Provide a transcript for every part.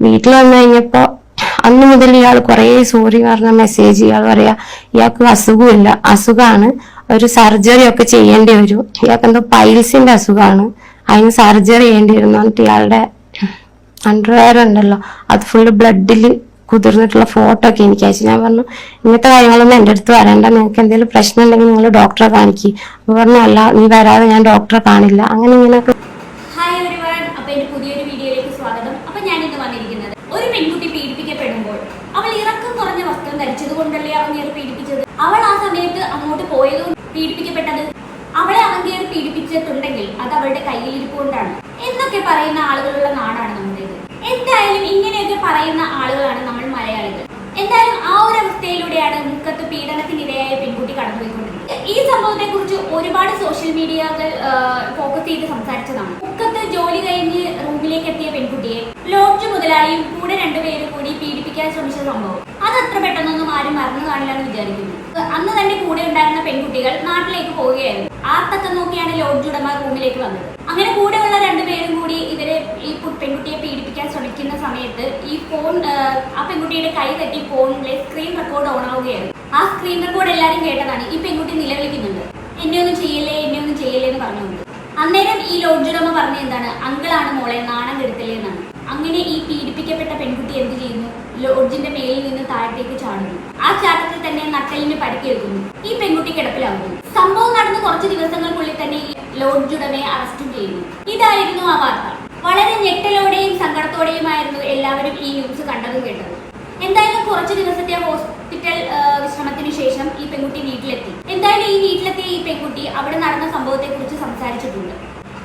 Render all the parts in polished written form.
വീട്ടിൽ വന്നു കഴിഞ്ഞപ്പോ അന്ന് മുതൽ ഇയാൾ കുറെ സോറി പറഞ്ഞ മെസ്സേജ് ഇയാൾ പറയാ ഇയാൾക്ക് അസുഖമില്ല, അസുഖമാണ്, ഒരു സർജറി ഒക്കെ ചെയ്യേണ്ടി വരും, ഇയാൾക്ക് എന്തോ പൈൽസിന്റെ അസുഖമാണ്, അതിന് സർജറി ചെയ്യേണ്ടി വരും എന്നിട്ട് ഇയാളുടെ അണ്ടർവെയർ ഉണ്ടല്ലോ അത് ഫുള്ള് ബ്ലഡിൽ കുതിർന്നിട്ടുള്ള ഫോട്ടോ ഒക്കെ എനിക്ക് അയച്ചു. ഞാൻ പറഞ്ഞു ഇങ്ങനത്തെ കാര്യങ്ങളൊന്നും എൻ്റെ അടുത്ത് വരണ്ട, നിങ്ങൾക്ക് എന്തെങ്കിലും പ്രശ്നം ഉണ്ടെങ്കിൽ നിങ്ങൾ ഡോക്ടറെ കാണിക്കും. അപ്പൊ പറഞ്ഞു അല്ല, നീ വരാതെ ഞാൻ ഡോക്ടറെ കാണില്ല. അങ്ങനെ ഇങ്ങനെയൊക്കെ. ഹായ് എവരിവൺ, അപ്പൊ എന്റെ പുതിയൊരു വീഡിയോയിലേക്ക് സ്വാഗതം. അപ്പൊ ഞാൻ ഇന്ന് വന്നിരിക്കുന്നത്, ഒരു പെൺകുട്ടി പീഡിപ്പിക്കപ്പെടുമ്പോൾ അവൾ ഇറക്കം കുറഞ്ഞ വസ്ത്രം ധരിച്ചത് കൊണ്ടല്ലേ അവൻ കയറി പീഡിപ്പിച്ചത്? അവൾ ആ സമയത്ത് അങ്ങോട്ട് പോയത് പീഡിപ്പിക്കപ്പെട്ടത്? അവളെ അവൻ കയറി പീഡിപ്പിച്ചിട്ടുണ്ടെങ്കിൽ അത് അവളുടെ കയ്യിലിരിപ്പ് കൊണ്ടാണ് എന്നൊക്കെ പറയുന്ന ആളുകളുള്ള നാടാണ് നമ്മുടേത്. എന്തായാലും ഇങ്ങനെയൊക്കെ പറയുന്ന ആളുകളാണ് നമ്മൾ മലയാളികൾ. എന്തായാലും ആ ഒരു അവസ്ഥയിലൂടെയാണ് മുക്കത്ത് പീഡനത്തിനിരയായ പെൺകുട്ടി കടന്നുപോയിക്കൊണ്ടിരുന്നത്. ഈ സംഭവത്തെ കുറിച്ച് ഒരുപാട് സോഷ്യൽ മീഡിയകൾ ഫോക്കസ് ചെയ്ത് സംസാരിച്ചതാണ്. മുക്കത്ത് ജോലി കഴിഞ്ഞ് റൂമിലേക്ക് എത്തിയ പെൺകുട്ടിയെ ലോഡ്ജ് മുതലാളിയും കൂടെ രണ്ടുപേരും കൂടി പീഡിപ്പിക്കാൻ ശ്രമിച്ച സംഭവം അത് അത്ര പെട്ടെന്നൊന്നും ആരും മറന്നു കാണില്ലാന്ന് വിചാരിക്കുന്നു. അന്ന് തന്നെ കൂടെ ഉണ്ടായിരുന്ന പെൺകുട്ടികൾ നാട്ടിലേക്ക് പോവുകയായിരുന്നു. ആ തക്കം നോക്കിയാണ് ലോഡ്ജ് ഉടമ റൂമിലേക്ക് വന്നത്. അങ്ങനെ കൂടെയുള്ള രണ്ടുപേരും കൂടി ഇവരെ ഈ പെൺകുട്ടിയെ പീഡിപ്പിക്കാൻ ശ്രമിക്കുന്ന സമയത്ത് ഈ ഫോൺ ആ പെൺകുട്ടിയുടെ കൈ തട്ടി ഫോണിലെ സ്ക്രീൻ റെക്കോർഡ് ഓൺ ആവുകയായിരുന്നു. ആ സ്ക്രീൻ റെക്കോർഡ് എല്ലാവരും കേട്ടതാണ്. ഈ പെൺകുട്ടി നിലവിളിക്കുന്നുണ്ട്, എന്നെ ഒന്നും ചെയ്യല്ലേ എന്ന് പറഞ്ഞുകൊണ്ട്. അന്നേരം ഈ ലോഡ്ജ് ഉടമ പറഞ്ഞ എന്താണ്, അങ്കിളാണ് മോളെ, നാണം കെടുത്തല്ലേ എന്നാണ്. അങ്ങനെ ഈ പീഡിപ്പിക്കപ്പെട്ട പെൺകുട്ടി എന്ത് ചെയ്യുന്നു, ലോഡ്ജിന്റെ മേലിൽ നിന്ന് താഴത്തേക്ക് ചാടുന്നു. ആ ചാട്ടത്തിൽ തന്നെ നട്ടലിന് പരിക്കേൽക്കുന്നു. ഈ പെൺകുട്ടി കിടപ്പിലാവുന്നു. സംഭവം നടന്ന് കുറച്ച് ദിവസങ്ങൾക്കുള്ളിൽ തന്നെ ഈ ലോഡ്ജ് ഉടമയെ അറസ്റ്റും ചെയ്യുന്നു. ഇതായിരുന്നു ആ വാർത്ത. വളരെ ഞെട്ടലോടെയും സങ്കടത്തോടെയുമായിരുന്നു എല്ലാവരും ഈ ന്യൂസ് കണ്ടതും കേട്ടതും. എന്തായാലും കുറച്ച് ദിവസത്തെ ഹോസ്പിറ്റൽ വിശ്രമത്തിന് ശേഷം ഈ പെൺകുട്ടി വീട്ടിലെത്തി. എന്തായാലും ഈ വീട്ടിലെത്തിയ ഈ പെൺകുട്ടി അവിടെ നടന്ന സംഭവത്തെ കുറിച്ച് സംസാരിച്ചിട്ടുണ്ട്.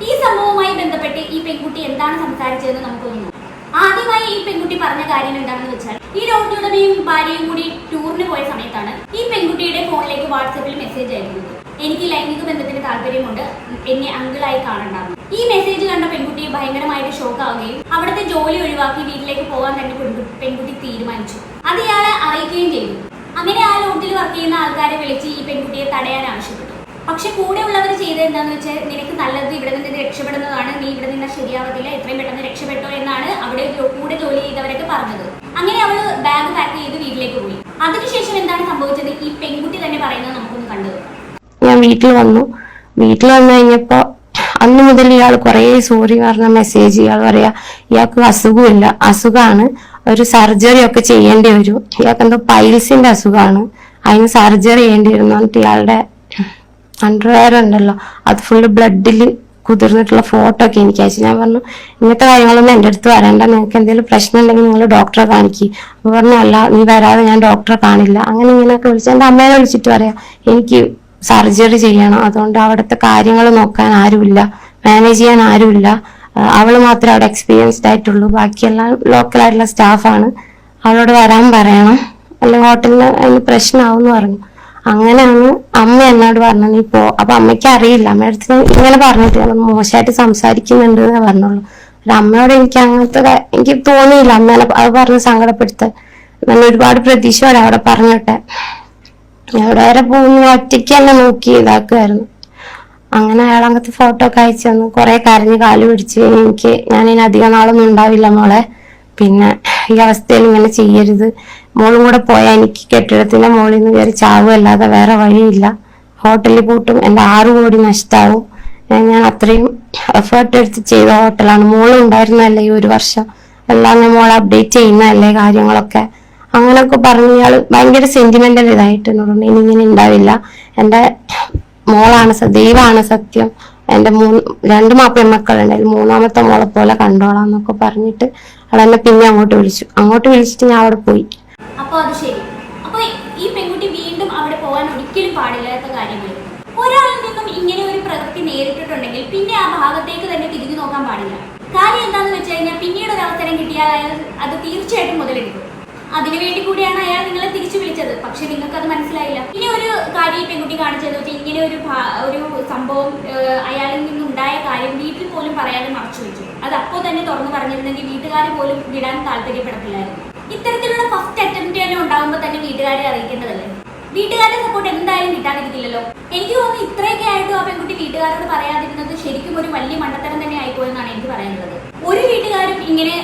ഈ സംഭവവുമായി ബന്ധപ്പെട്ട് ഈ പെൺകുട്ടി എന്താണ് സംസാരിച്ചതെന്ന് നമുക്കൊന്ന് നോക്കാം. ആദ്യമായി ഈ പെൺകുട്ടി പറഞ്ഞ കാര്യം എന്താണെന്ന് വെച്ചാൽ, ഈ ലോഡ്ജ് ഉടമയും ഭാര്യയും കൂടി ടൂറിന് പോയ സമയത്താണ് ഈ പെൺകുട്ടിയുടെ ഫോണിലേക്ക് വാട്സാപ്പിൽ മെസ്സേജ് അയക്കുന്നത്. എനിക്ക് ലൈംഗിക ബന്ധത്തിന് താല്പര്യമുണ്ട്, എന്നെ അങ്കിളായി കാണണ്ടാകും. ഈ മെസ്സേജ് കണ്ട പെൺകുട്ടി ഭയങ്കരമായിട്ട് ഷോക്ക് ആവുകയും അവിടുത്തെ ജോലി ഒഴിവാക്കി വീട്ടിലേക്ക് പോകാൻ തന്നെ പെൺകുട്ടി തീരുമാനിച്ചു. അത് ഇയാളെ അറിയിക്കുകയും ചെയ്തു. അങ്ങനെ ആ ലോഡ്ജിൽ വർക്ക് ചെയ്യുന്ന ആൾക്കാരെ വിളിച്ച് ഈ പെൺകുട്ടിയെ തടയാൻ ആവശ്യപ്പെട്ടു. പക്ഷെ കൂടെ ഉള്ളവർ ചെയ്തത് എന്താണെന്ന് വെച്ചാൽ, നിനക്ക് നല്ലത് ഇവിടെ നിന്ന് രക്ഷപ്പെടുന്നതാണ്, നീ ഇവിടെ നിന്ന് ശരിയാവത്തില്ല, എത്രയും പെട്ടെന്ന് രക്ഷപ്പെട്ടോ എന്നാണ് അവിടെ കൂടെ ജോലി ചെയ്തവരൊക്കെ പറഞ്ഞത്. അങ്ങനെ അവള് ബാഗ് പാക്ക് ചെയ്ത് വീട്ടിലേക്ക് പോയി. അതിനുശേഷം എന്താണ് സംഭവിച്ചത് ഈ പെൺകുട്ടി തന്നെ പറയുന്നത് നമുക്കൊന്ന് കണ്ടത്. ഞാൻ വീട്ടിൽ വന്നു കഴിഞ്ഞപ്പോ അന്ന് മുതൽ ഇയാൾ കുറെ സോറി പറഞ്ഞ മെസ്സേജ് ഇയാൾ പറയാ ഇയാൾക്ക് അസുഖമില്ല, അസുഖമാണ്, ഒരു സർജറി ഒക്കെ ചെയ്യേണ്ടി വരും, ഇയാൾക്ക് എന്തോ പൈൽസിന്റെ അസുഖമാണ്, അതിന് സർജറി ചെയ്യേണ്ടി വരും എന്നിട്ട് ഇയാളുടെ അണ്ടർവെയർ ഉണ്ടല്ലോ അത് ഫുള്ള് ബ്ലഡിൽ കുതിർന്നിട്ടുള്ള ഫോട്ടോ ഒക്കെ എനിക്ക് അയച്ചു. ഞാൻ പറഞ്ഞു ഇങ്ങനത്തെ കാര്യങ്ങളൊന്നും എൻ്റെ അടുത്ത് വരണ്ട, നിങ്ങൾക്ക് എന്തെങ്കിലും പ്രശ്നം ഉണ്ടെങ്കിൽ നിങ്ങൾ ഡോക്ടറെ കാണിക്കും. അപ്പൊ പറഞ്ഞു അല്ല, നീ വരാതെ ഞാൻ ഡോക്ടറെ കാണില്ല. അങ്ങനെ ഇങ്ങനെയൊക്കെ വിളിച്ചു. എൻ്റെ അമ്മേനെ വിളിച്ചിട്ട് പറയാ എനിക്ക് സർജറി ചെയ്യണം, അതുകൊണ്ട് അവിടുത്തെ കാര്യങ്ങൾ നോക്കാൻ ആരുമില്ല, മാനേജ് ചെയ്യാൻ ആരുമില്ല, അവള് മാത്രമേ അവിടെ എക്സ്പീരിയൻസ്ഡ് ആയിട്ടുള്ളൂ, ബാക്കിയെല്ലാം ലോക്കലായിട്ടുള്ള സ്റ്റാഫാണ്, അവളോട് വരാൻ പറയണം, അല്ലെങ്കിൽ ഹോട്ടലിന് അതിന് പ്രശ്നമാവും എന്ന് പറഞ്ഞു. അങ്ങനെയാണ് അമ്മ എന്നോട് പറഞ്ഞത് നീ പോ. അപ്പൊ അമ്മയ്ക്ക് അറിയില്ല, അമ്മയുടെ അടുത്ത് ഇങ്ങനെ പറഞ്ഞിട്ട് മോശമായിട്ട് സംസാരിക്കുന്നുണ്ട് എന്നേ പറഞ്ഞുള്ളൂ. അമ്മയോട് എനിക്ക് അങ്ങനത്തെ എനിക്ക് തോന്നിയില്ല അമ്മേനെ അത് പറഞ്ഞ് സങ്കടപ്പെടുത്താൻ. നല്ല ഒരുപാട് പ്രതീക്ഷയോടെ അവിടെ പറഞ്ഞിട്ടെ എവിടെ വരെ പോകുന്നു, ഒറ്റയ്ക്ക് തന്നെ നോക്കി ഇതാക്കുമായിരുന്നു. അങ്ങനെ അയാൾ അങ്ങനത്തെ ഫോട്ടോ ഒക്കെ അയച്ചു തന്നു. കുറെ കരഞ്ഞ് കാല് പിടിച്ച് ഞാനിനി അധികം നാളൊന്നും ഉണ്ടാവില്ല മോളെ, പിന്നെ ഈ അവസ്ഥയിൽ ഇങ്ങനെ ചെയ്യരുത്, മോളും കൂടെ പോയാൽ എനിക്ക് കെട്ടിടത്തിന്റെ മുകളിൽ നിന്ന് കയറി ചാവുമല്ലാതെ വേറെ വഴിയില്ല, ഹോട്ടലിൽ പൂട്ടും, എന്റെ 6 കോടി നഷ്ടാവും, ഞാൻ അത്രയും എഫേർട്ട് എടുത്ത് ചെയ്ത ഹോട്ടലാണ്, മോളും ഉണ്ടായിരുന്നല്ലേ ഈ 1 വർഷം, എല്ലാം ഞാൻ മോളെ അപ്ഡേറ്റ് ചെയ്യുന്നതല്ലേ കാര്യങ്ങളൊക്കെ, അങ്ങനെയൊക്കെ പറഞ്ഞ് ഇയാള് ഭയങ്കര സെന്റിമെന്റൽ ഇതായിട്ട് എന്നോട് ഇനി ഇങ്ങനെ ഉണ്ടാവില്ല, എന്റെ മോളാണ് ദൈവമാണ് സത്യം, എന്റെ 2 പെൺമക്കളുണ്ട്, അതിൽ 3ാമത്തെ മോളെ പോലെ കണ്ടോളാം എന്നൊക്കെ പറഞ്ഞിട്ട് അവളെന്നെ പിന്നെ അങ്ങോട്ട് വിളിച്ചിട്ട് ഞാൻ അവിടെ പോയി. അപ്പൊ അത് ശരി. അപ്പൊ ഈ പെൺകുട്ടി വീണ്ടും അവിടെ പോകാൻ ഒരിക്കലും പാടില്ലാത്ത കാര്യമായിരുന്നു. ഒരാളിൽ നിന്നും ഇങ്ങനെ ഒരു പ്രവൃത്തി നേരിട്ടിട്ടുണ്ടെങ്കിൽ പിന്നെ ആ ഭാഗത്തേക്ക് തന്നെ തിരിഞ്ഞു നോക്കാൻ പാടില്ല. കാര്യം എന്താണെന്ന് വെച്ച് കഴിഞ്ഞാൽ, പിന്നീട് ഒരു അവസരം കിട്ടിയാൽ അയാൾ അത് തീർച്ചയായിട്ടും മുതലെടുക്കും. അതിനുവേണ്ടി കൂടിയാണ് അയാൾ നിങ്ങളെ തിരിച്ചു വിളിച്ചത്. പക്ഷെ നിങ്ങൾക്ക് അത് മനസ്സിലായില്ല. ഇനി ഒരു കാര്യം ഈ പെൺകുട്ടി കാണിച്ചതെന്ന് വെച്ചാൽ, ഇങ്ങനെ ഒരു സംഭവം അയാളിൽ നിന്നുണ്ടായ കാര്യം വീട്ടിൽ പോലും പറയാതെ മറച്ചു വെച്ചു. അത് അപ്പോൾ തന്നെ തുറന്നു പറഞ്ഞിരുന്നെങ്കിൽ വീട്ടുകാരെ പോലും വിടാൻ താല്പര്യപ്പെടത്തില്ലായിരുന്നു. ഇത്തരത്തിലുള്ള ഫസ്റ്റ് അറ്റംപ്റ്റ് തന്നെ ഉണ്ടാകുമ്പോൾ തന്നെ വീട്ടുകാരെ അറിയിക്കേണ്ടതല്ലേ? വീട്ടുകാരുടെ സപ്പോർട്ട് എന്തായാലും കിട്ടാതിരിക്കില്ലല്ലോ. എനിക്ക് തോന്നുന്നു ഇത്രയൊക്കെ ആയിട്ടും ആ പെൺകുട്ടി വീട്ടുകാരോട് പറയാതിരുന്നത് ശരിക്കും ഒരു വലിയ മണ്ടത്തരം തന്നെ ആയിപ്പോയെന്നാണ് എനിക്ക് പറയാനുള്ളത്. ഒരു വീട്ടുകാരും ഇങ്ങനെ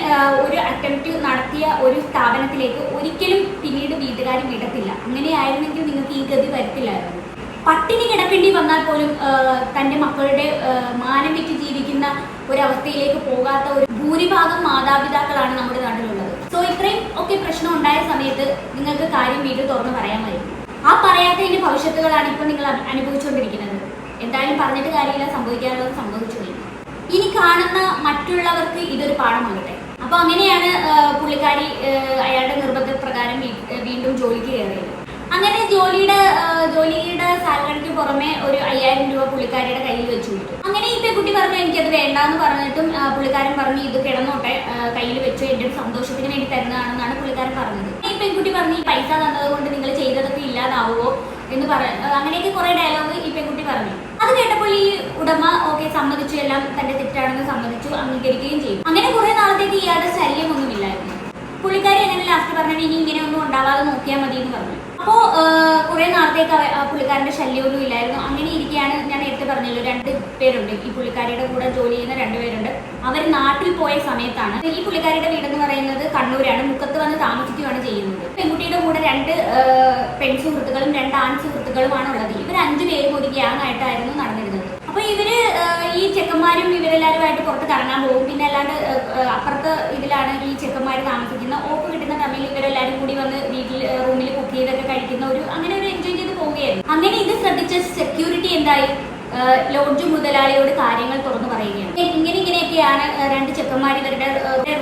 ഒരു അറ്റംപ്റ്റ് നടത്തിയ ഒരു സ്ഥാപനത്തിലേക്ക് ഒരിക്കലും പിന്നീട് വീട്ടുകാരും വിടത്തില്ല. അങ്ങനെയായിരുന്നെങ്കിൽ നിങ്ങൾക്ക് ഈ ഗതി വരത്തില്ലായിരുന്നു. പട്ടിണി കിടക്കേണ്ടി വന്നാൽ പോലും തൻ്റെ മക്കളുടെ മാനം വിറ്റ് ജീവിക്കുന്ന ഒരവസ്ഥയിലേക്ക് പോകാത്ത ഒരു ഭൂരിഭാഗം മാതാപിതാക്കളാണ് നമ്മുടെ നാട്ടിലുള്ളത്. സോ ഇത്രയും ഒക്കെ പ്രശ്നം ഉണ്ടായ സമയത്ത് നിങ്ങൾക്ക് കാര്യം വീട്ടിൽ തുറന്ന് പറയാമായിരുന്നു. ആ പറയാത്തതിന്റെ ഭവിഷ്യത്തുകളാണ് ഇപ്പൊ നിങ്ങൾ അനുഭവിച്ചുകൊണ്ടിരിക്കുന്നത്. എന്തായാലും പറഞ്ഞിട്ട് കാര്യമില്ല, സംഭവിക്കാനുള്ളത് സംഭവിച്ചു കഴിഞ്ഞു. ഇനി കാണുന്ന മറ്റുള്ളവർക്ക് ഇതൊരു പാഠമാകട്ടെ. അപ്പൊ അങ്ങനെയാണ് പുള്ളിക്കാരി അയാളുടെ നിർബന്ധപ്രകാരം വീണ്ടും ജോലിക്ക് കയറിയത്. അങ്ങനെ ജോലിയുടെ സാലറിക്ക് പുറമെ ഒരു 5000 രൂപ പുള്ളിക്കാരിയുടെ കയ്യിൽ വെച്ചു കൊടുത്തു. അങ്ങനെ ഈ പെൺകുട്ടി പറഞ്ഞു എനിക്കത് വേണ്ടാന്ന് പറഞ്ഞിട്ടും പുള്ളിക്കാരൻ പറഞ്ഞു ഇത് കിടന്നോട്ടെ, കയ്യിൽ വെച്ച് എൻ്റെ ഒരു സന്തോഷത്തിന് വേണ്ടി തരുന്നതാണെന്നാണ് പുള്ളിക്കാരൻ പറഞ്ഞത്. ഈ പെൺകുട്ടി പറഞ്ഞു ഈ പൈസ തന്നത് കൊണ്ട് നിങ്ങൾ ചെയ്തതൊക്കെ ഇല്ലാതാവുമോ എന്ന് അങ്ങനെയൊക്കെ കുറെ ഡയലോഗ് ഈ പെൺകുട്ടി പറഞ്ഞു. അത് കേട്ടപ്പോൾ ഈ ഉടമ ഓക്കെ സമ്മതിച്ചു, എല്ലാം തന്റെ തെറ്റാണെന്ന് സമ്മതിച്ചു, അംഗീകരിക്കുകയും ചെയ്തു. അങ്ങനെ കുറെ നാളത്തേക്ക് ഇയാളുടെ ശല്യമൊന്നുമില്ലായിരുന്നു. പുള്ളിക്കാരി അങ്ങനെ ലാസ്റ്റ് പറഞ്ഞു ഇനി ഇങ്ങനെ ഒന്നും ഉണ്ടാവാതെ നോക്കിയാൽ മതി എന്ന് പറഞ്ഞു. അപ്പോൾ കുറെ നാളത്തേക്ക് പുള്ളിക്കാരന്റെ ശല്യമൊന്നും ഇല്ലായിരുന്നു. അങ്ങനെ ഇരിക്കുകയാണ് ഞാൻ നേരത്തെ പറഞ്ഞല്ലോ 2 പേരുണ്ട്, ഈ പുള്ളിക്കാരിയുടെ കൂടെ ജോലി ചെയ്യുന്ന 2 പേരുണ്ട്. അവർ നാട്ടിൽ പോയ സമയത്താണ് ഈ പുള്ളിക്കാരിയുടെ വീടെന്ന് പറയുന്നത് കണ്ണൂരാണ്. മുക്കത്ത് വന്ന് താമസിക്കുകയാണ് ചെയ്യുന്നത്. പെൺകുട്ടിയുടെ കൂടെ 2 പെൺ സുഹൃത്തുക്കളും 2 ആൺ സുഹൃത്തുക്കളുമാണ് ഉള്ളത്. ഇവർ 5 പേരും ഒരു ഗ്യാങ് ആയിട്ടായിരുന്നു നടന്നിരുന്നത്. അപ്പൊ ഇവര് ഈ ചെക്കന്മാരും ഇവരെല്ലാവരുമായിട്ട് പുറത്ത് കറങ്ങാൻ പോകും. പിന്നെ അല്ലാണ്ട് അപ്പുറത്ത് ഇതിലാണ് ഈ ചെക്കന്മാർ താമസിക്കുന്ന. ഓപ്പ് കിട്ടുന്ന ടൈമിൽ ഇവരെല്ലാവരും കൂടി വന്ന് വീട്ടിൽ റൂമിൽ കുക്ക് ചെയ്തൊക്കെ കഴിക്കുന്ന അങ്ങനെ ഒരു എൻജോയ് ചെയ്ത് പോവുകയായിരുന്നു. അങ്ങനെ ഇത് ശ്രദ്ധിച്ച സെക്യൂരിറ്റി എന്തായി, ലോഡ്ജ് മുതലാളിയോട് കാര്യങ്ങൾ തുറന്നു പറയുകയാണ്. ഇങ്ങനെയൊക്കെയാണ് 2 ചെക്കന്മാർ ഇവരുടെ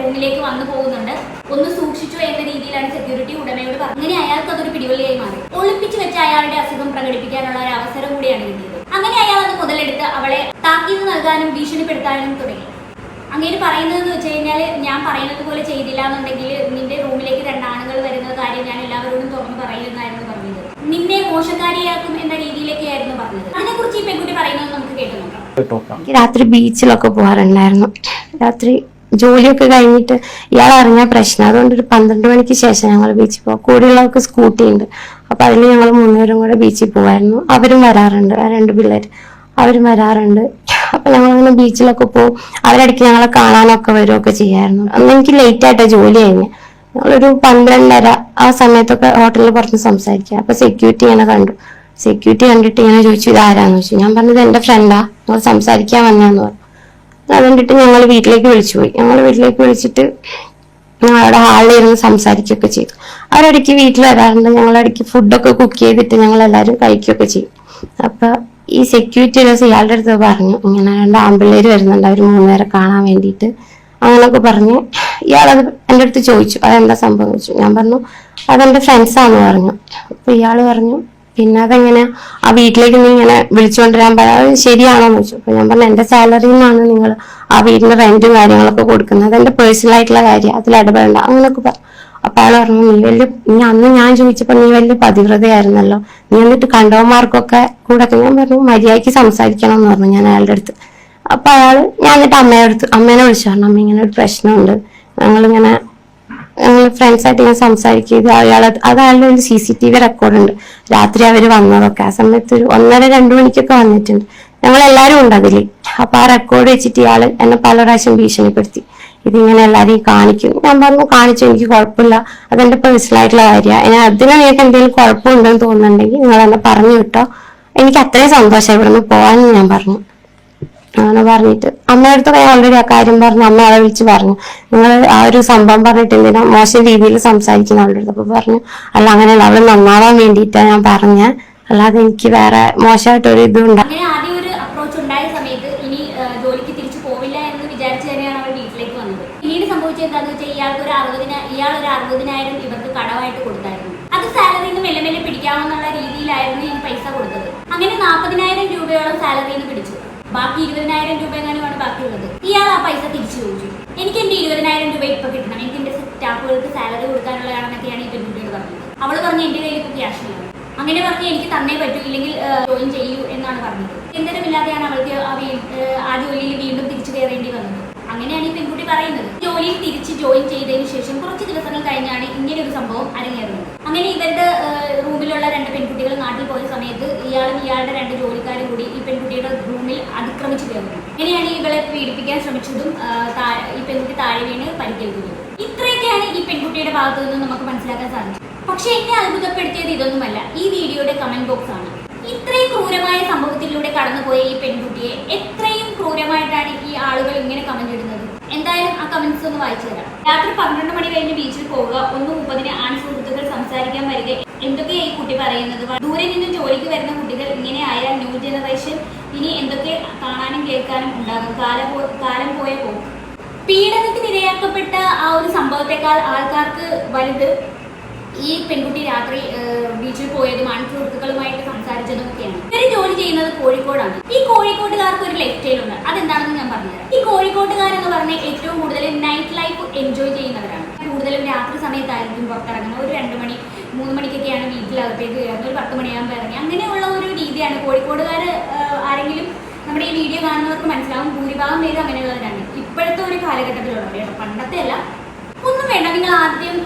റൂമിലേക്ക് വന്നു പോകുന്നുണ്ട്, ഒന്ന് സൂക്ഷിച്ചു എന്ന രീതിയിലാണ് സെക്യൂരിറ്റി ഉടമയോട് പറഞ്ഞത്. അങ്ങനെ അയാൾക്ക് അതൊരു പിടിവള്ളിയായി മാറി. ഒളിപ്പിച്ചു വെച്ച അയാളുടെ അസുഖം പ്രകടിപ്പിക്കാനുള്ള ഒരു അവസരം കൂടിയാണ് കിട്ടിയത്. അങ്ങനെ അയാൾ അത് മുതലെടുത്ത് അവളെ താക്കീത് നൽകാനും ഭീഷണിപ്പെടുത്താനും തുടങ്ങി. അങ്ങനെ പറയുന്നതെന്ന് വെച്ച് കഴിഞ്ഞാൽ ഞാൻ പറയുന്നത് പോലെ ചെയ്തില്ല എന്നുണ്ടെങ്കിൽ നിന്റെ റൂമിലേക്ക് 2 ആണുങ്ങൾ വരുന്ന കാര്യം ഞാൻ എല്ലാവരോടും തുറന്നു പറയുമെന്നായിരുന്നു പറഞ്ഞത്. നിന്നെ മോശക്കാരിയാക്കും എന്ന രീതിയിലേക്കായിരുന്നു പറഞ്ഞത്. അതിനെക്കുറിച്ച് ഈ പെൺകുട്ടി പറയുന്നത് നമുക്ക് കേട്ടു നോക്കാം. രാത്രി ബീച്ചിലൊക്കെ പോകാറുണ്ടായിരുന്നു. രാത്രി ജോലിയൊക്കെ കഴിഞ്ഞിട്ട് ഇയാൾ അറിഞ്ഞ പ്രശ്നം, അതുകൊണ്ട് ഒരു 12 മണിക്ക് ശേഷം ഞങ്ങൾ ബീച്ചിൽ പോകാം. കൂടെയുള്ളവർക്ക് സ്കൂട്ടി ഉണ്ട്. അപ്പൊ അതിൽ ഞങ്ങൾ 3 പേരും കൂടെ ബീച്ചിൽ പോകായിരുന്നു. അവരും വരാറുണ്ട്, 2 പിള്ളേർ അവരും വരാറുണ്ട്. അപ്പൊ ഞങ്ങളങ്ങനെ ബീച്ചിലൊക്കെ പോകും. അവരിടയ്ക്ക് ഞങ്ങളെ കാണാനൊക്കെ വരുമൊക്കെ ചെയ്യായിരുന്നു. അന്ന് എനിക്ക് ലേറ്റ് ആയിട്ടാ ജോലി കഴിഞ്ഞ്. ഞങ്ങളൊരു 12:30 ആ സമയത്തൊക്കെ ഹോട്ടലിൽ പുറത്ത് സംസാരിക്കുക. അപ്പൊ സെക്യൂരിറ്റി ഇങ്ങനെ കണ്ടു. സെക്യൂരിറ്റി കണ്ടിട്ട് ഇങ്ങനെ ചോദിച്ചു ഇതാരാന്ന് ചോദിച്ചു. ഞാൻ പറഞ്ഞത് എന്റെ ഫ്രണ്ടാ, ഞങ്ങൾ സംസാരിക്കാൻ വന്നതെന്ന് പറഞ്ഞു. അത് കണ്ടിട്ട് ഞങ്ങൾ വീട്ടിലേക്ക് വിളിച്ചു പോയി. ഞങ്ങൾ വീട്ടിലേക്ക് വിളിച്ചിട്ട് ഞങ്ങളുടെ ഹാളിൽ ഇരുന്ന് സംസാരിക്കുകയൊക്കെ ചെയ്തു. അവരിടയ്ക്ക് വീട്ടിൽ വരാറുണ്ട്. ഞങ്ങളിടയ്ക്ക് ഫുഡൊക്കെ കുക്ക് ചെയ്തിട്ട് ഞങ്ങൾ എല്ലാവരും കഴിക്കുകയൊക്കെ ചെയ്യും. അപ്പൊ ഈ സെക്യൂരിറ്റി ഒരു ദിവസം ഇയാളുടെ അടുത്ത് പറഞ്ഞു ഇങ്ങനെ 2 ആൺപിള്ളേര് വരുന്നുണ്ട്, അവർ 3 പേരെ കാണാൻ വേണ്ടിയിട്ട് അങ്ങനൊക്കെ പറഞ്ഞ് ഇയാളത് എൻ്റെ അടുത്ത് ചോദിച്ചു അതെന്താ സംഭവിച്ചു. ഞാൻ പറഞ്ഞു അതെന്റെ ഫ്രണ്ട്സാന്ന് പറഞ്ഞു. അപ്പൊ ഇയാള് പറഞ്ഞു പിന്നെ അതെങ്ങനെയാ ആ വീട്ടിലേക്ക് നീ ഇങ്ങനെ വിളിച്ചുകൊണ്ടുവരാൻ പറയാം ശരിയാണോന്ന് ചോദിച്ചു. അപ്പൊ ഞാൻ പറഞ്ഞു എന്റെ സാലറിയിൽ നിന്നാണ് നിങ്ങൾ ആ വീടിന്റെ റെന്റും കാര്യങ്ങളൊക്കെ കൊടുക്കുന്നത്, അതെന്റെ പേഴ്സണൽ ആയിട്ടുള്ള കാര്യം, അതിൽ ഇടപെടണ്ട അങ്ങനൊക്കെ പറഞ്ഞു. അപ്പൊ ആള് പറഞ്ഞു നീ അന്ന് ഞാൻ ചോദിച്ചപ്പോ നീ വലിയ പതിവ്രതയായിരുന്നല്ലോ, നീ എന്നിട്ട് കണ്ടവന്മാർക്കൊക്കെ കൂടെ. ഞാൻ പറഞ്ഞു മര്യാദയ്ക്ക് സംസാരിക്കണം എന്ന് പറഞ്ഞു ഞാൻ അയാളുടെ അടുത്ത്. അപ്പൊ ഞാൻ എന്നിട്ട് അമ്മേനെ വിളിച്ചു പറഞ്ഞു അമ്മ ഇങ്ങനെ ഒരു പ്രശ്നമുണ്ട്, ഞങ്ങൾ ഫ്രണ്ട്സായിട്ട് ഇങ്ങനെ സംസാരിക്കുക. അയാളുടെ ഒരു CCTV റെക്കോർഡുണ്ട് രാത്രി അവര് വന്നതൊക്കെ. ആ സമയത്ത് ഒരു 1:30-2 മണിക്കൊക്കെ വന്നിട്ടുണ്ട്, ഞങ്ങളെല്ലാരും ഉണ്ട് അതില്. അപ്പൊ ആ റെക്കോർഡ് വെച്ചിട്ട് ഇയാള് എന്നെ പല പ്രാവശ്യം ഭീഷണിപ്പെടുത്തി ഇതിങ്ങനെ എല്ലാരെയും കാണിക്കും. ഞാൻ പറഞ്ഞു കാണിച്ചു, എനിക്ക് കുഴപ്പമില്ല, അതെന്റെ പേഴ്സണൽ ആയിട്ടുള്ള കാര്യമാണ്, അതിന് നിങ്ങൾക്ക് എന്തെങ്കിലും കുഴപ്പമുണ്ടെന്ന് തോന്നുന്നുണ്ടെങ്കിൽ നിങ്ങൾ എന്നെ പറഞ്ഞു വിട്ടോ, എനിക്ക് അത്രയും സന്തോഷം ഇവിടുന്ന് പോകാനെന്ന് ഞാൻ പറഞ്ഞു. അങ്ങനെ പറഞ്ഞിട്ട് അമ്മയുടെ അടുത്ത് ഞാൻ ഓൾറെഡി ആ കാര്യം പറഞ്ഞു. അമ്മ അവളെ വിളിച്ച് പറഞ്ഞു നിങ്ങൾ ആ ഒരു സംഭവം പറഞ്ഞിട്ട് എന്തിനാ മോശം രീതിയിൽ സംസാരിക്കുന്ന അവളുടെ അടുത്ത്. അപ്പൊ പറഞ്ഞു അല്ല അങ്ങനെയല്ല, അവള് നന്നാവാൻ വേണ്ടിയിട്ടാണ് ഞാൻ പറഞ്ഞ, അല്ലാതെ എനിക്ക് വേറെ മോശമായിട്ടൊരു ഇതുണ്ട്. അങ്ങനെ ആദ്യം ഒരു അപ്രോച്ച് ഉണ്ടായ സമയത്ത് ഇനി ജോലിക്ക് തിരിച്ചു പോവില്ല എന്ന് വിചാരിച്ചു തന്നെയാണ് അവൾ വീട്ടിലേക്ക് വന്നത്. പിന്നീട് സംഭവിച്ചത് എന്താണെന്ന് വെച്ചാൽ ഇയാൾ ഒരു 60,000 ഇവർക്ക് കടമായിട്ട് കൊടുത്തായിരുന്നു. അത് സാലറിയിൽ നിന്ന് മെല്ലെ മെല്ലെ പിടിക്കാമെന്നുള്ള രീതിയിലായിരുന്നു ഈ പൈസ കൊടുത്തത്. അങ്ങനെ 40,000 രൂപയോളം സാലറിയിൽ നിന്ന് പിടിച്ചു. ബാക്കി 20,000 രൂപ എങ്ങനെയാണ് ബാക്കിയുള്ളത്. ഇയാൾ ആ പൈസ തിരിച്ചു ചോദിച്ചു. എനിക്ക് എന്റെ 20,000 രൂപ ഇപ്പൊ കിട്ടണം, എനിക്ക് എന്റെ സ്റ്റാഫുകൾക്ക് സാലറി കൊടുക്കാനുള്ളതാണെന്നൊക്കെയാണ് ഈ പെൺകുട്ടിയോട് പറഞ്ഞത്. അവള് പറഞ്ഞു എന്റെ കയ്യിൽ ഇപ്പൊ ക്യാഷ് ഇല്ല. അങ്ങനെ പറഞ്ഞ് എനിക്ക് തന്നേ പറ്റൂ, ഇല്ലെങ്കിൽ ജോയിൻ ചെയ്യൂ എന്നാണ് പറഞ്ഞത്. എന്തിനുമില്ലാതെയാണ് അവൾക്ക് ആ ജോലിയിൽ വീണ്ടും തിരിച്ചു കയറേണ്ടി വന്നത്. അങ്ങനെയാണ് ഈ പെൺകുട്ടി പറയുന്നത്. ജോലിയിൽ തിരിച്ച് ജോയിൻ ചെയ്തതിനു ശേഷം കുറച്ച് ദിവസങ്ങൾ കഴിഞ്ഞാണ് ഇങ്ങനെ ഒരു സംഭവം അരങ്ങേറുന്നത്. അങ്ങനെ ഇവരുടെ റൂമിലുള്ള 2 പെൺകുട്ടികൾ നാട്ടിൽ പോയ സമയത്ത് ഇയാൾ ഇയാളുടെ 2 ജോലിക്കാരും കൂടി ഈ പെൺകുട്ടിയുടെ റൂമിൽ അതിക്രമിച്ചു കയറുന്നു. ഇങ്ങനെയാണ് ഇവളെ പീഡിപ്പിക്കാൻ ശ്രമിച്ചതും ഈ പെൺകുട്ടി താഴെ വീണ് പരിക്കേൽക്കുന്നതും. ഇത്രയൊക്കെയാണ് ഈ പെൺകുട്ടിയുടെ ഭാഗത്തു നിന്ന് നമുക്ക് മനസ്സിലാക്കാൻ സാധിച്ചത്. പക്ഷെ എന്നെ അത്ഭുതപ്പെടുത്തിയത് ഇതൊന്നുമല്ല, ഈ വീഡിയോയുടെ കമന്റ് ബോക്സ് ആണ്. ഇത്രയും ക്രൂരമായ സംഭവത്തിലൂടെ കടന്നുപോയ ഈ പെൺകുട്ടിയെ എത്രയും ക്രൂരമായിട്ടാണ് ഈ ആളുകൾ ഇങ്ങനെ കമന്റ് ഇടുന്നത്. എന്തായാലും ആ കമന്റ്സ് ഒന്ന് വായിച്ചു തരാം. രാത്രി 12 മണി കഴിഞ്ഞ് ബീച്ചിൽ പോവുക, 1:30 ആൺ സുഹൃത്തുക്കൾ സംസാരിക്കാൻ വരിക. എന്തൊക്കെയാ ഈ കുട്ടി പറയുന്നത്? ദൂരെ നിന്ന് ജോലിക്ക് വരുന്ന കുട്ടികൾ ഇങ്ങനെ ആയാൽ ന്യൂ ജനറേഷൻ ഇനി എന്തൊക്കെ കാണാനും കേൾക്കാനും ഉണ്ടാകും. കാലം പോയ പോകും. പീഡനത്തിന് ഇരയാക്കപ്പെട്ട ആ ഒരു സംഭവത്തെക്കാൾ ആൾക്കാർക്ക് വലുത് ഈ പെൺകുട്ടി രാത്രി ബീച്ചിൽ പോയതും ആൺസുഹൃത്തുക്കളുമായിട്ട് സംസാരിച്ചതും ഒക്കെയാണ്. ഇവര് ജോലി ചെയ്യുന്നത് കോഴിക്കോടാണ്. ഈ കോഴിക്കോട്ടുകാർക്ക് ഒരു ലൈഫ് സ്റ്റൈൽ ഉണ്ട്. അതെന്താണെന്ന് ഞാൻ പറഞ്ഞുതരാം. ഈ കോഴിക്കോട്ടുകാരെന്ന് പറഞ്ഞാൽ ഏറ്റവും കൂടുതൽ നൈറ്റ് ലൈഫ് എൻജോയ് ചെയ്യുന്നവരാണ്. കൂടുതലും രാത്രി സമയത്തായിരിക്കും പുറത്തിറങ്ങുന്നത്. ഒരു 2 മണി 3 മണിക്കൊക്കെയാണ് വീട്ടിലകത്തേക്ക് കയറുന്നത്. ഒരു 10 മണിയാകുമ്പോൾ ഇറങ്ങി. അങ്ങനെയുള്ള ഒരു രീതിയാണ് കോഴിക്കോടുകാർ. ആരെങ്കിലും നമ്മുടെ ഈ വീഡിയോ കാണുന്നവർക്ക് മനസ്സിലാവും, ഭൂരിഭാഗം പേര് അങ്ങനെയുള്ളവരാണ്. ഇപ്പോഴത്തെ ഒരു കാലഘട്ടത്തിലുള്ളവർ കേട്ടോ, പണ്ടത്തെ അല്ല. ഒന്നും വേണ്ട, നിങ്ങൾ ആദ്യം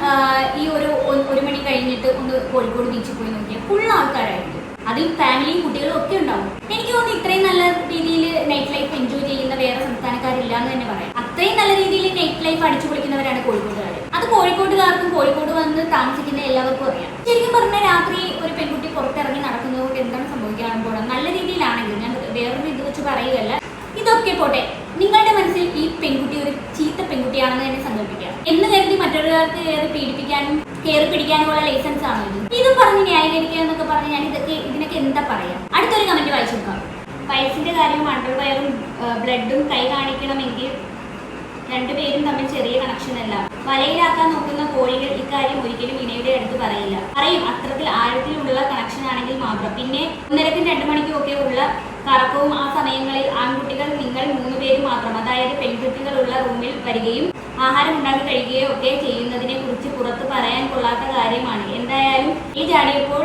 ഈ ഒരു മണി കഴിഞ്ഞിട്ട് ഒന്ന് കോഴിക്കോട് ബീച്ചിൽ പോയി നോക്കിയാൽ ഫുൾ ആൾക്കാരായിരിക്കും. അതിൽ ഫാമിലിയും കുട്ടികളും ഒക്കെ ഉണ്ടാവും. എനിക്ക് തോന്നുന്നു ഇത്രയും നല്ല രീതിയിൽ നൈറ്റ് ലൈഫ് എൻജോയ് ചെയ്യുന്ന വേറെ സംസ്ഥാനക്കാരില്ല എന്ന് തന്നെ പറയാം. അത്രയും നല്ല രീതിയിൽ നൈറ്റ് ലൈഫ് അടിച്ചു പൊളിക്കുന്നവരാണ് കോഴിക്കോട്ടുകാർ. അത് കോഴിക്കോട്ടുകാർക്കും കോഴിക്കോട് വന്ന് താമസിക്കുന്ന എല്ലാവർക്കും അറിയാം. ശരിക്കും പറഞ്ഞാൽ രാത്രി ഒരു പെൺകുട്ടി പുറത്തിറങ്ങി നടക്കുന്നതുകൊണ്ട് എന്താണ് സംഭവിക്കാൻ പോകുന്നത്? നല്ല രീതിയിലാണെങ്കിൽ, ഞാൻ വേറൊരു ഇത് വെച്ച് പറയുകയല്ല. ഇതൊക്കെ പോട്ടെ, നിങ്ങളുടെ മനസ്സിൽ ഈ പെൺകുട്ടി ഒരു ചീത്ത പെൺകുട്ടിയാണെന്ന് തന്നെ സങ്കല്പിക്കാം. എന്ന് കരുതി മറ്റൊരാൾക്ക് കയറി പിടിക്കാനുള്ള ലൈസൻസ് ആണോ ഇത്? ഇതും പറഞ്ഞ് ന്യായീകരിക്കുക എന്നൊക്കെ പറഞ്ഞ് ഞാൻ ഇതിനൊക്കെ എന്താ പറയാ? അടുത്തൊരു കമന്റ് വായിച്ചു നോക്കാം. വയസ്സിന്റെ കാര്യവും അണ്ടർവയറും ബ്ലഡും കൈ കാണിക്കണമെങ്കിൽ 2 പേരും തമ്മിൽ ചെറിയ കണക്ഷൻ അല്ല. വലയിലാക്കാൻ നോക്കുന്ന കോഴികൾ ഇക്കാര്യം ഒരിക്കലും ഇണയുടെ അടുത്ത് പറയില്ല. പറയും അത്രത്തിൽ ആഴത്തിലുള്ള കണക്ഷൻ ആണെങ്കിൽ മാത്രം. പിന്നെ 1:30ക്കും 2 മണിക്കും ഒക്കെ ഉള്ള കറക്കവും ആ സമയങ്ങളിൽ ആൺകുട്ടികൾ നിങ്ങൾ 3 പേരും മാത്രം, അതായത് പെൺകുട്ടികളുള്ള റൂമിൽ വരികയും ആഹാരം ഉണ്ടാക്കി കഴിക്കുകയോ ഒക്കെ ചെയ്യുന്നതിനെ കുറിച്ച് പുറത്ത് പറയാൻ കൊള്ളാത്ത കാര്യമാണ്. എന്തായാലും ഈ ചാടിയപ്പോൾ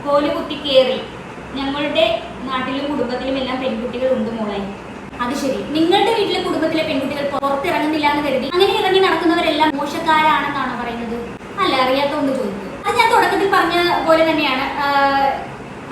കോല് കുത്തി കയറി. ഞങ്ങളുടെ നാട്ടിലും കുടുംബത്തിലും എല്ലാം പെൺകുട്ടികൾ ഉണ്ട് മോളെ. അത് ശരി, നിങ്ങളുടെ വീട്ടിലെ കുടുംബത്തിലെ പെൺകുട്ടികൾ പുറത്തിറങ്ങുന്നില്ല എന്ന് കരുതി അങ്ങനെ ഇറങ്ങി നടക്കുന്നവരെല്ലാം മോശക്കാരാണെന്നാണോ പറയുന്നത്? അല്ല, അറിയാത്തതുകൊണ്ട് ചോദിക്കുന്നത്. അത് ഞാൻ തുടക്കത്തിൽ പറഞ്ഞ പോലെ തന്നെയാണ്.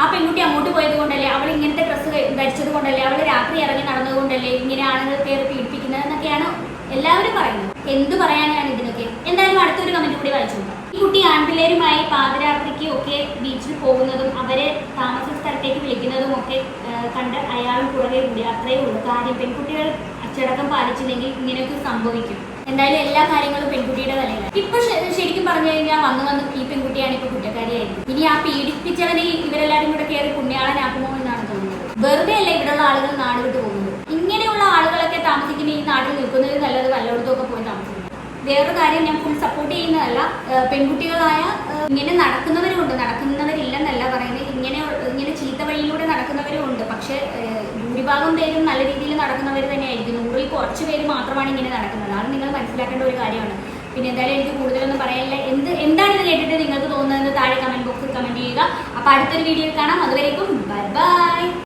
ആ പെൺകുട്ടി അങ്ങോട്ട് പോയത് കൊണ്ടല്ലേ, അവൾ ഇങ്ങനത്തെ ഡ്രസ്സ് ധരിച്ചത് കൊണ്ടല്ലേ, അവൾ രാത്രി ഇറങ്ങി നടന്നതുകൊണ്ടല്ലേ ഇങ്ങനെ ആളുകൾ കയറി പീഡിപ്പിക്കുന്നത് എന്നൊക്കെയാണ് എല്ലാവരും പറയുന്നത്. എന്ത് പറയാനാണ് ഇതിനൊക്കെ? എന്തായാലും അടുത്തൊരു കമന്റ് കൂടി വായിച്ചു നോക്കാം. ഈ കുട്ടി ആൺപിള്ളേരുമായി പാതിരാത്രിക്ക് ഒക്കെ ബീച്ചിൽ പോകുന്നതും അവരെ താമസ സ്ഥലത്തേക്ക് വിളിക്കുന്നതും ഒക്കെ കണ്ട് അയാളും പുറകെ കൂടി. അത്രയേ ഉള്ളൂ കാര്യം. പെൺകുട്ടികൾ അച്ചടക്കം പാലിച്ചില്ലെങ്കിൽ ഇങ്ങനെയൊക്കെ സംഭവിക്കും. എന്തായാലും എല്ലാ കാര്യങ്ങളും പെൺകുട്ടിയുടെ തലയിലാണ്. ഇപ്പൊ ശരിക്കും പറഞ്ഞു കഴിഞ്ഞാൽ വന്ന് ഈ പെൺകുട്ടിയാണ് ഇപ്പൊ കുറ്റക്കാരിയായിരിക്കും. ഇനി ആ പീഡിപ്പിച്ചവനെ ഇവരെല്ലാരും കൂടെ കയറി പുണ്യാളനാക്കുമോ എന്നാണ് തോന്നുന്നത്. വെറുതെ അല്ല ഇവിടെയുള്ള ആളുകൾ നാട് വിട്ടു പോകുന്നത്. ഇങ്ങനെയുള്ള ആളുകളൊക്കെ താമസിക്കുന്ന ഈ നാട്ടിൽ നിൽക്കുന്നത് നല്ലത് വല്ലയിടത്തൊക്കെ പോയി താമസിക്കുന്നത്. വേറൊരു കാര്യം, ഞാൻ ഫുൾ സപ്പോർട്ട് ചെയ്യുന്നതല്ല. പെൺകുട്ടികളായ ഇങ്ങനെ നടക്കുന്നവരുണ്ട്, നടക്കുന്നവരില്ലെന്നല്ല പറയുന്നത്. ഇങ്ങനെ ചീത്ത വഴിയിലൂടെ നടക്കുന്നവരും ഉണ്ട്. പക്ഷെ ഭൂരിഭാഗം പേരും നല്ല രീതിയിൽ നടക്കുന്നവർ തന്നെയായിരിക്കും. 100-ൽ കുറച്ച് പേര് മാത്രമാണ് ഇങ്ങനെ നടക്കുന്നത്. അത് നിങ്ങൾ മനസ്സിലാക്കേണ്ട ഒരു കാര്യമാണ്. പിന്നെ എന്തായാലും എനിക്ക് കൂടുതലൊന്നും പറയാനില്ല. എന്താണ് ഇത് കേട്ടിട്ട് നിങ്ങൾക്ക് തോന്നുന്നത് താഴെ കമന്റ് ബോക്സിൽ കമന്റ് ചെയ്യുക. അപ്പൊ അടുത്തൊരു വീഡിയോയിൽ കാണാം. അതുവരേക്കും ബൈ ബൈ.